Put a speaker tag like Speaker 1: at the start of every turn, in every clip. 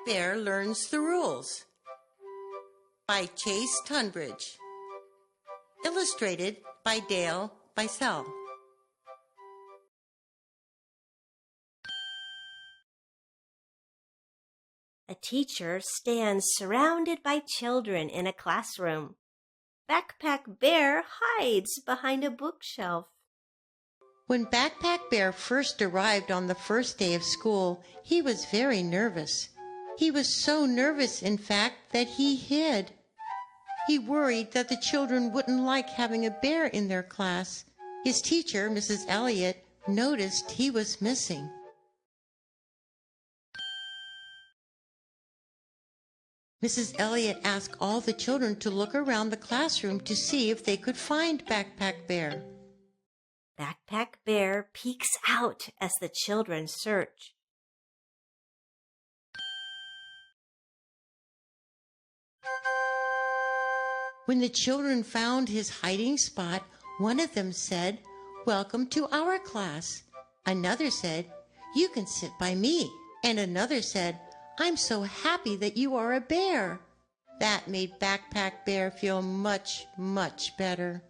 Speaker 1: Bear Learns the Rules by Chase Tunbridge. Illustrated by Dale Beisel.
Speaker 2: A teacher stands surrounded by children in a classroom. Backpack Bear hides behind a bookshelf.
Speaker 1: When Backpack Bear first arrived on the first day of school, he was very nervous. He was so nervous, in fact, that he hid. He worried that the children wouldn't like having a bear in their class. His teacher, Mrs. Elliott, noticed he was missing. Mrs. Elliott asked all the children to look around the classroom to see if they could find Backpack Bear.
Speaker 2: Backpack Bear peeks out as the children search.
Speaker 1: When the children found his hiding spot, one of them said, "Welcome to our class." Another said, "You can sit by me." And another said, "I'm so happy that you are a bear." That made Backpack Bear feel much, much better.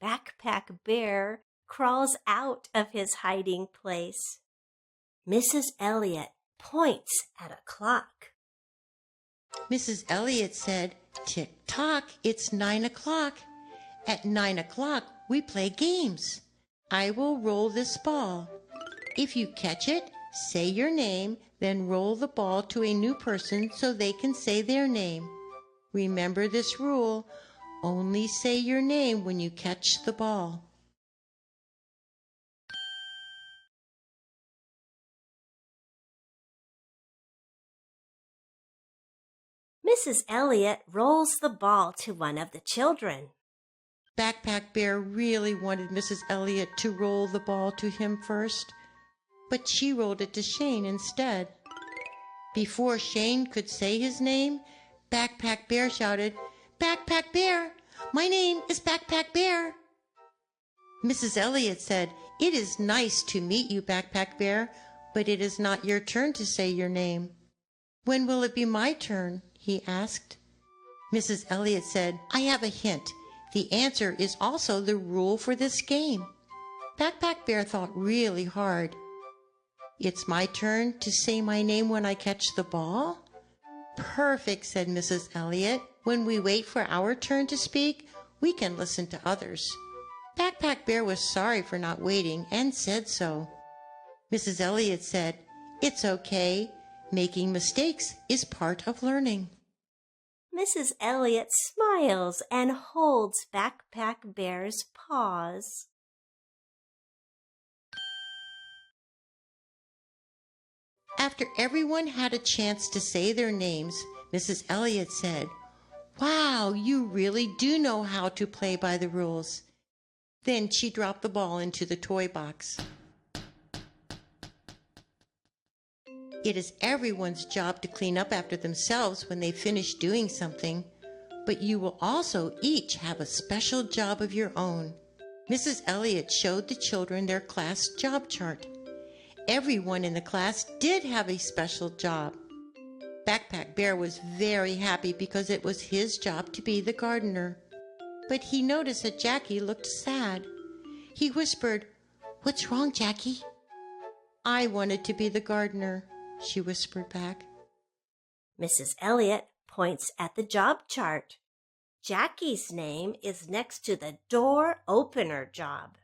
Speaker 2: Backpack Bear crawls out of his hiding place. Mrs. Elliott points at a clock.
Speaker 1: Mrs. Elliott said, "Tick-tock, it's 9 o'clock. At 9 o'clock, we play games. I will roll this ball. If you catch it, say your name, then roll the ball to a new person so they can say their name. Remember this rule, only say your name when you catch the ball."
Speaker 2: Mrs. Elliott rolls the ball to one of the children.
Speaker 1: Backpack Bear really wanted Mrs. Elliott to roll the ball to him first, but she rolled it to Shane instead. Before Shane could say his name, Backpack Bear shouted, "Backpack Bear! My name is Backpack Bear!" Mrs. Elliott said, "It is nice to meet you, Backpack Bear, but it is not your turn to say your name." "When will it be my turn?" he asked. Mrs. Elliott said, "I have a hint. The answer is also the rule for this game." Backpack Bear thought really hard. "It's my turn to say my name when I catch the ball?" "Perfect," said Mrs. Elliott. "When we wait for our turn to speak, we can listen to others." Backpack Bear was sorry for not waiting and said so. Mrs. Elliott said, "It's okay. Making mistakes is part of learning."
Speaker 2: Mrs. Elliott smiles and holds Backpack Bear's paws.
Speaker 1: After everyone had a chance to say their names, Mrs. Elliott said, "Wow, you really do know how to play by the rules." Then she dropped the ball into the toy box. It is everyone's job to clean up after themselves when they finish doing something, but you will also each have a special job of your own. Mrs. Elliott showed the children their class job chart. Everyone in the class did have a special job. Backpack Bear was very happy because it was his job to be the gardener. But he noticed that Jackie looked sad. He whispered, "What's wrong, Jackie?" "I wanted to be the gardener," she whispered back.
Speaker 2: Mrs. Elliott points at the job chart. Jackie's name is next to the door opener job.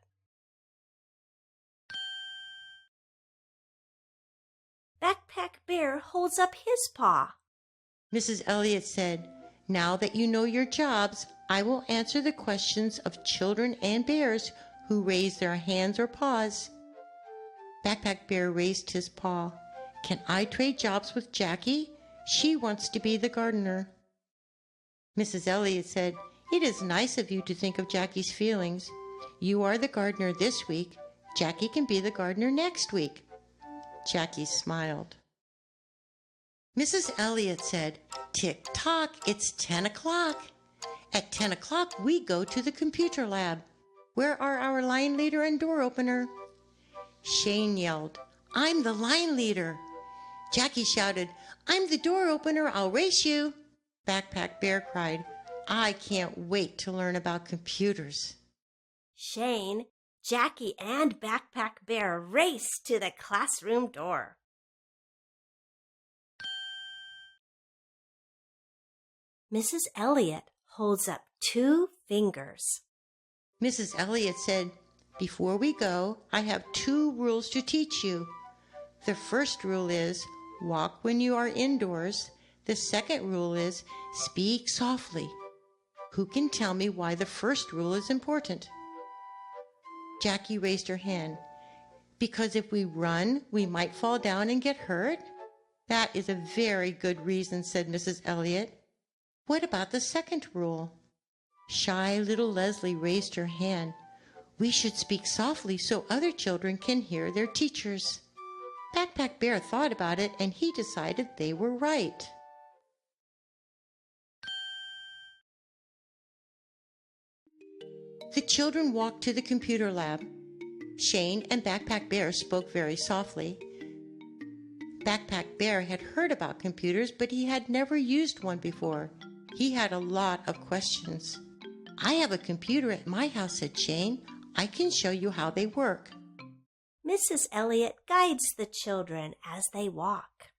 Speaker 2: Backpack Bear holds up his paw.
Speaker 1: Mrs. Elliott said, "Now that you know your jobs, I will answer the questions of children and bears who raise their hands or paws." Backpack Bear raised his paw. "Can I trade jobs with Jackie? She wants to be the gardener." Mrs. Elliott said, "It is nice of you to think of Jackie's feelings. You are the gardener this week. Jackie can be the gardener next week." Jackie smiled. Mrs. Elliott said, "Tick-tock, it's 10 o'clock. At 10 o'clock, we go to the computer lab. Where are our line leader and door opener?" Shane yelled, "I'm the line leader." Jackie shouted, "I'm the door opener, I'll race you." Backpack Bear cried, "I can't wait to learn about computers."
Speaker 2: Shane, Jackie, and Backpack Bear race to the classroom door. Mrs. Elliot holds up 2 fingers.
Speaker 1: Mrs. Elliot said, "Before we go, I have 2 rules to teach you. The first rule is walk when you are indoors. The second rule is speak softly. Who can tell me why the first rule is important?" Jackie raised her hand. "Because if we run, we might fall down and get hurt?" "That is a very good reason," said Mrs. Elliot. "What about the second rule?" Shy little Leslie raised her hand. "We should speak softly so other children can hear their teachers." Backpack Bear thought about it, and he decided they were right. The children walked to the computer lab. Shane and Backpack Bear spoke very softly. Backpack Bear had heard about computers, but he had never used one before. He had a lot of questions. "I have a computer at my house," said Shane. "I can show you how they work."
Speaker 2: Mrs. Elliot guides the children as they walk.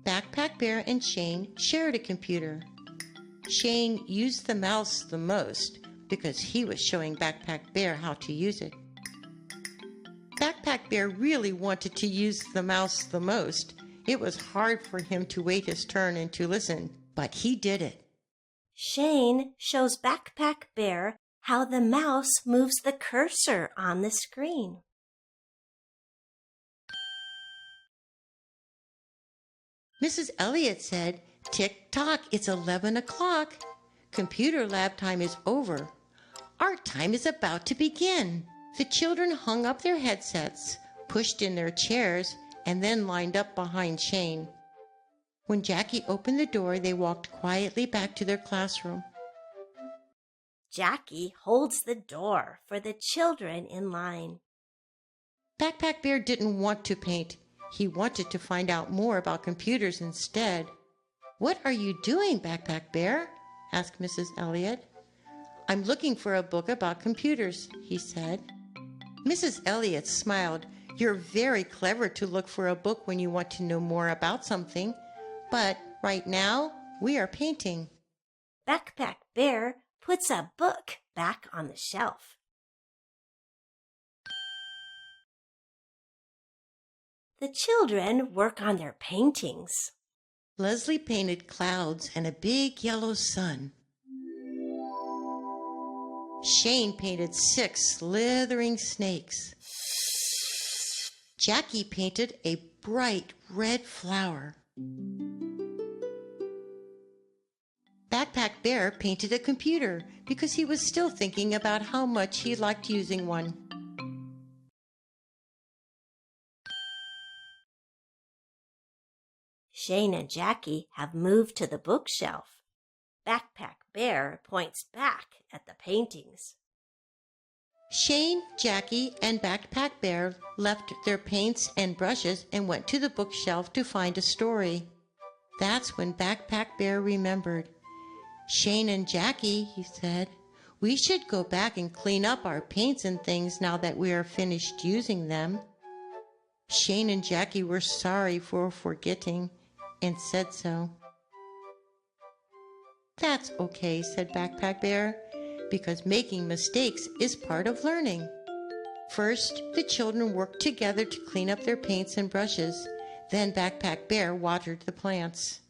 Speaker 1: Backpack Bear and Shane shared a computer. Shane used the mouse the most because he was showing Backpack Bear how to use it. Backpack Bear really wanted to use the mouse the most. It was hard for him to wait his turn and to listen, but he did it.
Speaker 2: Shane shows Backpack Bear how the mouse moves the cursor on the screen.
Speaker 1: Mrs. Elliot said, "Tick-tock, it's 11 o'clock. Computer lab time is over. Art time is about to begin." The children hung up their headsets, pushed in their chairs, and then lined up behind Shane. When Jackie opened the door, they walked quietly back to their classroom.
Speaker 2: Jackie holds the door for the children in line.
Speaker 1: Backpack Bear didn't want to paint. He wanted to find out more about computers instead. "What are you doing, Backpack Bear?" asked Mrs. Elliot. "I'm looking for a book about computers," he said. Mrs. Elliot smiled. "You're very clever to look for a book when you want to know more about something. But right now, we are painting."
Speaker 2: Backpack Bear puts a book back on the shelf. The children work on their paintings.
Speaker 1: Leslie painted clouds and a big yellow sun. Shane painted 6 slithering snakes. Jackie painted a bright red flower. Backpack Bear painted a computer because he was still thinking about how much he liked using one.
Speaker 2: Shane and Jackie have moved to the bookshelf. Backpack Bear points back at the paintings.
Speaker 1: Shane, Jackie, and Backpack Bear left their paints and brushes and went to the bookshelf to find a story. That's when Backpack Bear remembered. "Shane and Jackie," he said, "we should go back and clean up our paints and things now that we are finished using them." Shane and Jackie were sorry for forgetting and said so. "That's okay," said Backpack Bear, "because making mistakes is part of learning." First, the children worked together to clean up their paints and brushes. Then Backpack Bear watered the plants.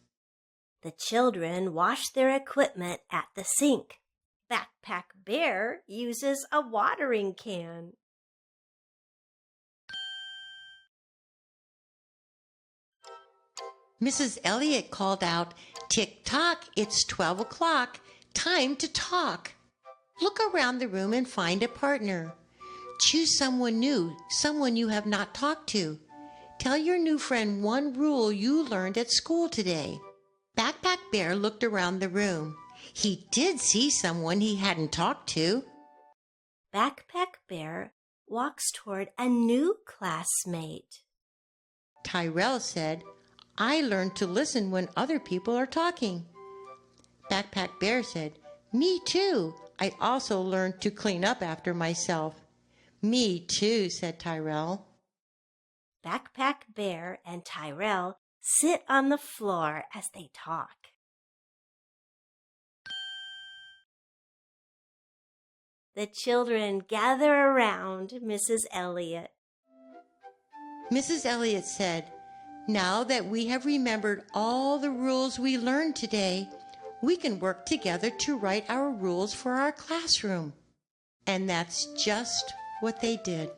Speaker 2: The children wash their equipment at the sink. Backpack Bear uses a watering can.
Speaker 1: Mrs. Elliot called out, "Tick-tock, it's 12 o'clock. Time to talk. Look around the room and find a partner. Choose someone new, someone you have not talked to. Tell your new friend one rule you learned at school today." Backpack Bear looked around the room. He did see someone he hadn't talked to.
Speaker 2: Backpack Bear walks toward a new classmate.
Speaker 1: Tyrell said, I learned to listen when other people are talking. Backpack Bear said, "Me too. I also learned to clean up after myself." "Me too," said Tyrell.
Speaker 2: Backpack Bear and Tyrell sit on the floor as they talk. The children gather around Mrs. Elliot.
Speaker 1: Mrs. Elliot said, "Now that we have remembered all the rules we learned today, we can work together to write our rules for our classroom." And that's just what they did.